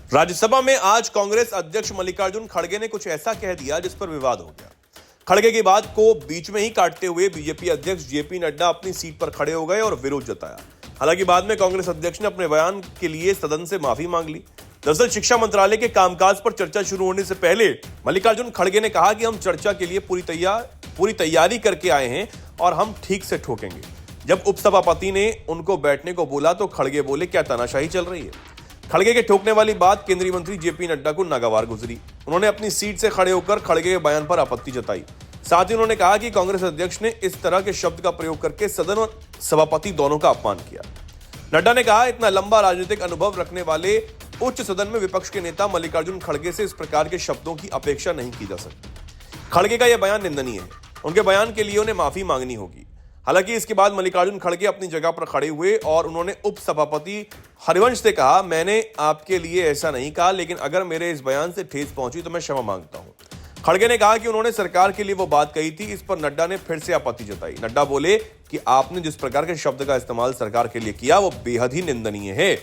राज्यसभा में आज कांग्रेस अध्यक्ष मल्लिकार्जुन खड़गे ने कुछ ऐसा कह दिया जिस पर विवाद हो गया। खड़गे की बात को बीच में ही काटते हुए बीजेपी अध्यक्ष जेपी नड्डा अपनी सीट पर खड़े हो गए और विरोध जताया। हालांकि बाद में कांग्रेस अध्यक्ष ने अपने बयान के लिए सदन से माफी मांग ली। दरअसल शिक्षा मंत्रालय के कामकाज पर चर्चा शुरू होने से पहले मल्लिकार्जुन खड़गे ने कहा कि हम चर्चा के लिए पूरी तैयारी करके आए हैं और हम ठीक से ठोकेंगे। जब उपसभापति ने उनको बैठने को बोला तो खड़गे बोले, क्या तानाशाही चल रही है? खड़गे के ठोकने वाली बात केंद्रीय मंत्री जेपी नड्डा को नागवार गुजरी। उन्होंने अपनी सीट से खड़े होकर खड़गे के बयान पर आपत्ति जताई। साथ ही उन्होंने कहा कि कांग्रेस अध्यक्ष ने इस तरह के शब्द का प्रयोग करके सदन और सभापति दोनों का अपमान किया। नड्डा ने कहा, इतना लंबा राजनीतिक अनुभव रखने वाले उच्च सदन में विपक्ष के नेता मल्लिकार्जुन खड़गे से इस प्रकार के शब्दों की अपेक्षा नहीं की जा सकती। खड़गे का यह बयान निंदनीय है। उनके बयान के लिए उन्हें माफी मांगनी होगी। हालांकि इसके बाद मल्लिकार्जुन खड़गे अपनी जगह पर खड़े हुए और उन्होंने उपसभापति हरिवंश से कहा, मैंने आपके लिए ऐसा नहीं कहा, लेकिन अगर मेरे इस बयान से ठेस पहुंची तो मैं क्षमा मांगता हूं। खड़गे ने कहा कि उन्होंने सरकार के लिए वो बात कही थी। इस पर नड्डा ने फिर से आपत्ति जताई। नड्डा बोले कि आपने जिस प्रकार के शब्द का इस्तेमाल सरकार के लिए किया वो बेहद ही निंदनीय है।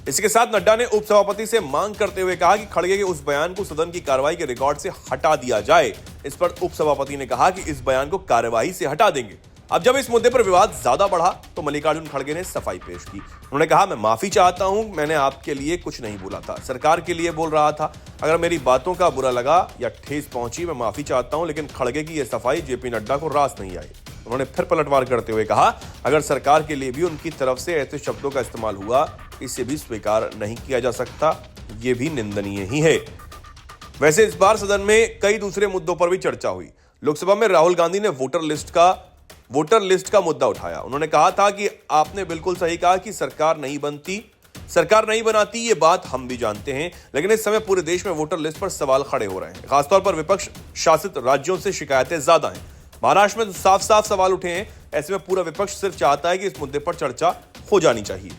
इसके साथ नड्डा ने उपसभापति से मांग करते हुए कहा कि खड़गे के उस बयान को सदन की कार्रवाई के रिकॉर्ड से हटा दिया जाए। इस पर उपसभापति ने कहा कि इस बयान को कार्यवाही से हटा देंगे। अब जब इस मुद्दे पर विवाद ज्यादा बढ़ा तो मल्लिकार्जुन खड़गे ने सफाई पेश की। उन्होंने कहा, मैं माफी चाहता हूं, मैंने आपके लिए कुछ नहीं बोला था, सरकार के लिए बोल रहा था। अगर मेरी बातों का बुरा लगा या ठेस पहुंची, मैं माफी चाहता हूं, लेकिन खड़गे की यह सफाई जेपी नड्डा को रास नहीं आई। उन्होंने फिर पलटवार करते हुए कहा, अगर सरकार के लिए भी उनकी तरफ से ऐसे शब्दों का इस्तेमाल हुआ, इसे भी स्वीकार नहीं किया जा सकता, ये भी निंदनीय ही है। वैसे इस बार सदन में कई दूसरे मुद्दों पर भी चर्चा हुई। लोकसभा में राहुल गांधी ने वोटर लिस्ट का मुद्दा उठाया। उन्होंने कहा था कि आपने बिल्कुल सही कहा कि सरकार नहीं बनाती, ये बात हम भी जानते हैं, लेकिन इस समय पूरे देश में वोटर लिस्ट पर सवाल खड़े हो रहे हैं। खासतौर पर विपक्ष शासित राज्यों से शिकायतें ज्यादा हैं। महाराष्ट्र में तो साफ साफ सवाल उठे हैं। ऐसे में पूरा विपक्ष सिर्फ चाहता है कि इस मुद्दे पर चर्चा हो जानी चाहिए।